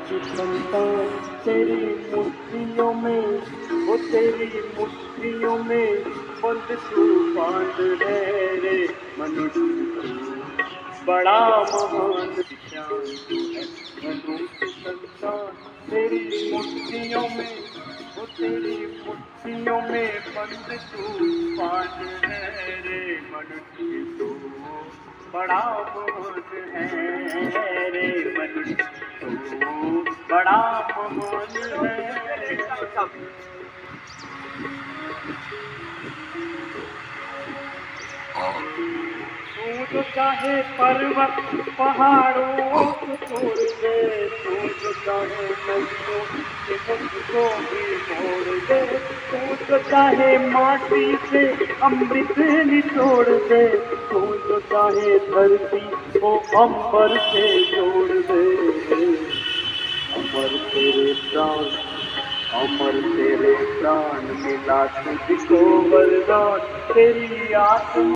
की संतान तेरी मुट्ठियों में, वो तेरी मुट्ठियों में बंद तूफान है रे मनुष्य तू बड़ा महान शान तू है। मनुष्य संतान तेरी मुट्ठियों में, वो तेरी मुट्ठियों में बंद तूफान है रे मनुष्य तू बड़ा महान है रे मनुष्य तू बड़ा महान है। तू जो चाहे पर्वत पहाड़ों को तोड़ दे, तू जो चाहे नदियों के मुझको भी मोड़ दे, तू जो चाहे माटी से अमृत निचोड़ दे, तू जो चाहे धरती को अंबर से जोड़ दे। अमर तेरे प्राण, अमर तेरे प्राण मिला तुझको वरदान, तेरी आत्मा